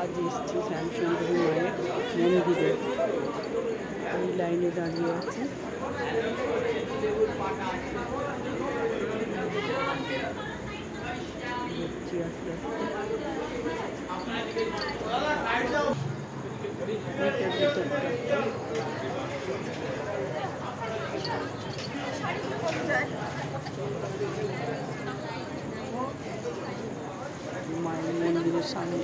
আজ এসছি শ্যামসুন্দরী মায়ের মন্দিরে। এই লাইনে দাঁড়িয়ে আছি। দেখছি আস্তে আস্তে মায়ের মন্দিরের সামনে।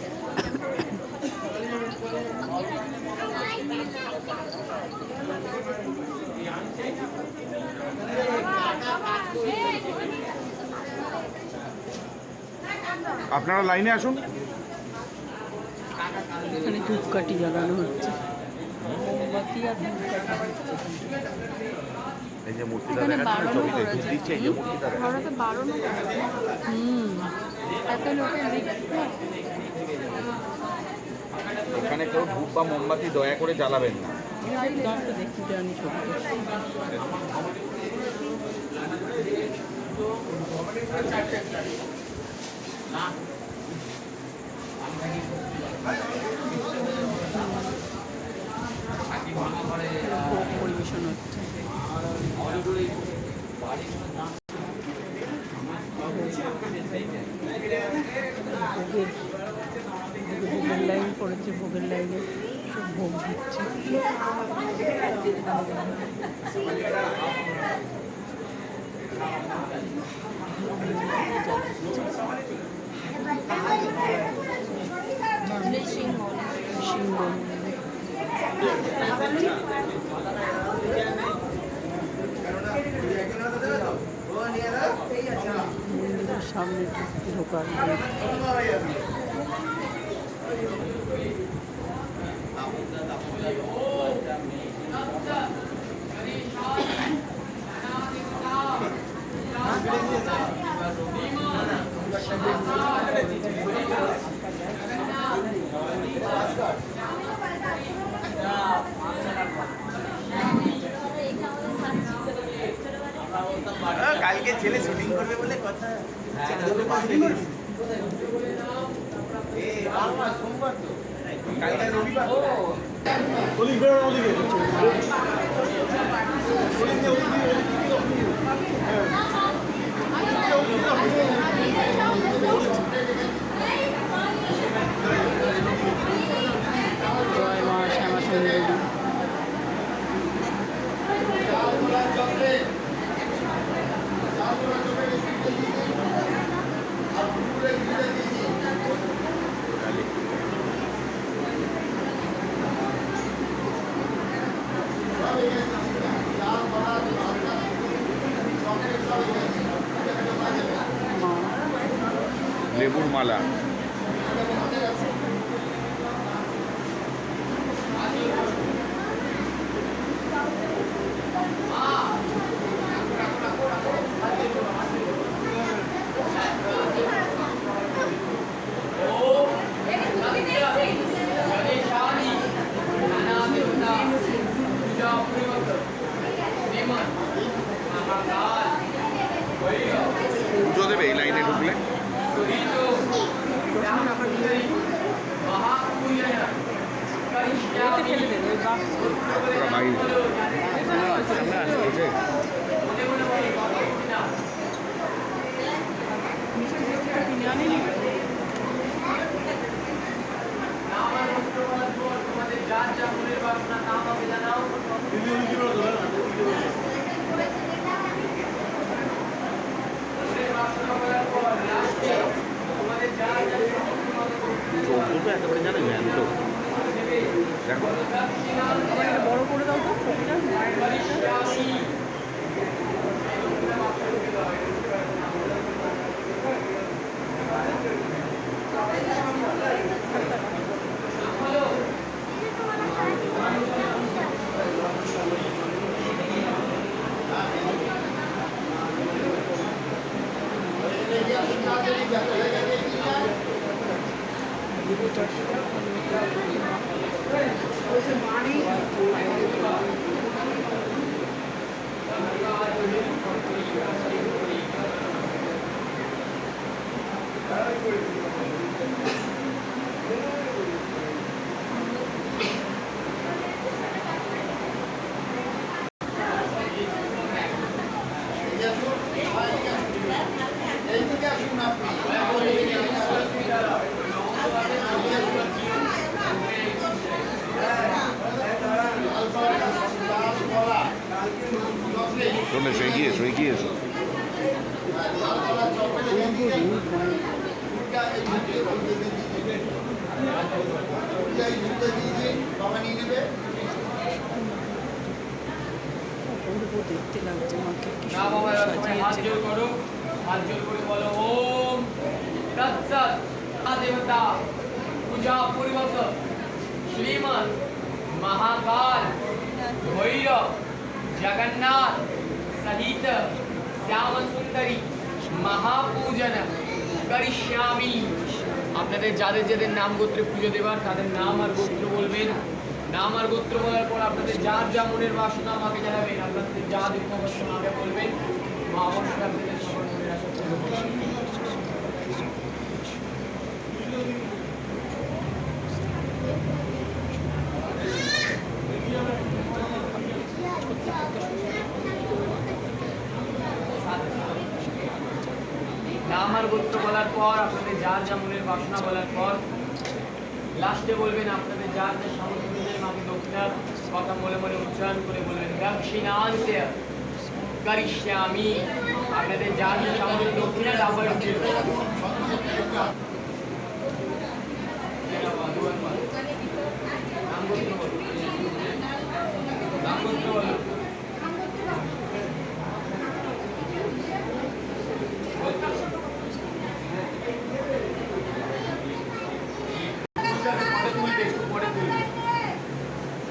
আপনারা লাইনে আসুন। এখানে ধূপকাঠি জ্বালানো হচ্ছে, মোমবাতি আর ধূপকাঠি হচ্ছে। এই যে মূর্তিটা দেখাচ্ছে ছবিতে ধূপ দিচ্ছে, এই যে মূর্তিটা ওরা বারণ করেছে। এত লোকের এখানে কেউ ধূপ বা মোমবাতি দয়া করে জ্বালাবেন না। দেখতে জানি ছবিটা। ভোগ পরিবেশন হচ্ছে। ভোগের লাইন পড়েছে, ভোগের লাইনে সব ভোগ দিচ্ছে। সিংহ মন্দিরের সামনে ঢোকার কালকে ছেলে শুটিং করবে বলে কথা। সোমবার তো, কালকে রবিবার। জয় মা শ্যামা সুন্দরী। লেবুর মালা। পুজো দেবে এই লাইনে ঢুকলে। ফেলে দেবে ওই বাক্স। মিষ্টি মিষ্টিটা কিনে আনেনি। দুটো একেবারে জানেন জ্যান্ত। দেখো বড় করে দাও তো ছবিটা। সামনে এসো, এগিয়ে এসো, এগিয়ে এসো। অপূর্ব দেখতে লাগছে মাকে, কি না বাবা, সুন্দর এবার হাত সাজিয়েছে। জোর করো, হাত জোর করে বলো ওম তৎসৎ। দেবতা পূজা পূর্বক শ্রীমৎ महाकाल भैरव जगन्नाथ सहित श्याम सुंदरी महापूजन करिष्यामि। আপনাদের যাদের যাদের নাম গোত্রে পুজো দেবার তাদের নাম আর গোত্র বলবেন। নাম আর গোত্র বলার পর আপনাদের যার যা মনের বাসনা আমাকে জানাবেন। আপনাদের যা ইচ্ছা করছে আমাকে বলবেন। মা অবশ্যই আপনাদের সবার মনের আশা পূরণ করবে। নাম আর গোত্র বলার পর আপনাদের যার যা মনের বাসনা বলার পর লাস্টে বলবেন আপনাদের যার যা সামর্থ্য অনুযায়ী মাকে দক্ষিণার কথা মনে মনে উচ্চারণ করে বলবেন দক্ষিণান্তে করিষ্যামি। আপনাদের যার যা সামর্থ্য দক্ষিণা ডাবল নাম গোত্র বলুন, নাম গোত্র বলুন।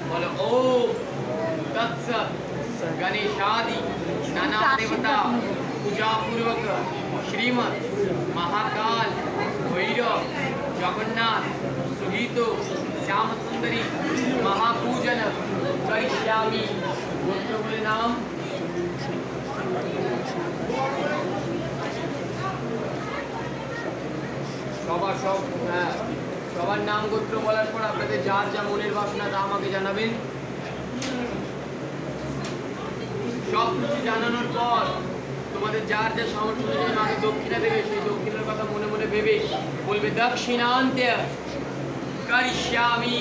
बोलो ओम तत्सत गणेशादि नाना देवता पूजा पूर्वक श्रीमद महाकाल भैरव जगन्नाथ सुहित श्याम सुंदरी महापूजन करिष्यामि। गोत्र बोले नाम সবার সব সবার নাম গোত্র বলার পর আপনাদের যার যা মনের বাসনা তা আমাকে জানাবেন। সব কিছু জানানোর পর তোমাদের যার যা সামর্থ্য অনুযায়ী মাকে দক্ষিণা দেবে সেই দক্ষিণার কথা মনে মনে ভেবে বলবে দক্ষিণান্তে করিষ্যামি।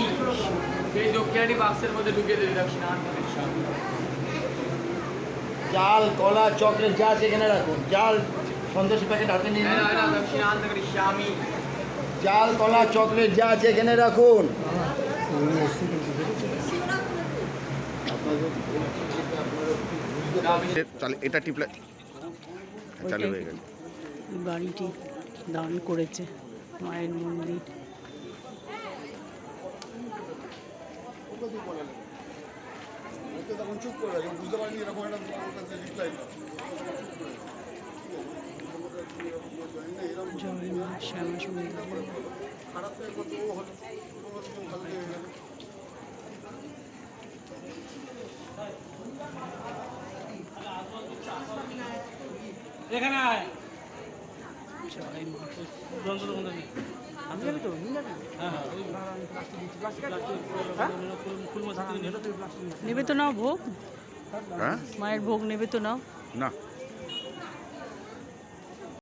সেই দক্ষিণাটি বাক্সের মধ্যে ঢুকিয়ে দেবে দক্ষিণান্তে করিষ্যামি। চাল কলা চকলেট যা আছে এখানে রাখুন। চাল সন্দেশের প্যাকেট হাতে নিয়ে নিন। দক্ষিণান্তে করিষ্যামি। চাল কলা চকলেট যা আছে এখানে রাখুন। তাহলে এটা টিপলে চালু হয়ে গেল। এই বাড়িটি দান করেছে মায়ের মন্দির। জয় মা শ্যামা সুন্দরী। এখানে আয় জয় মা। আমি যাবি তো হ্যাঁ নেবে তো নাও ভোগ, হ্যাঁ মায়ের ভোগ নেবে তো নাও। না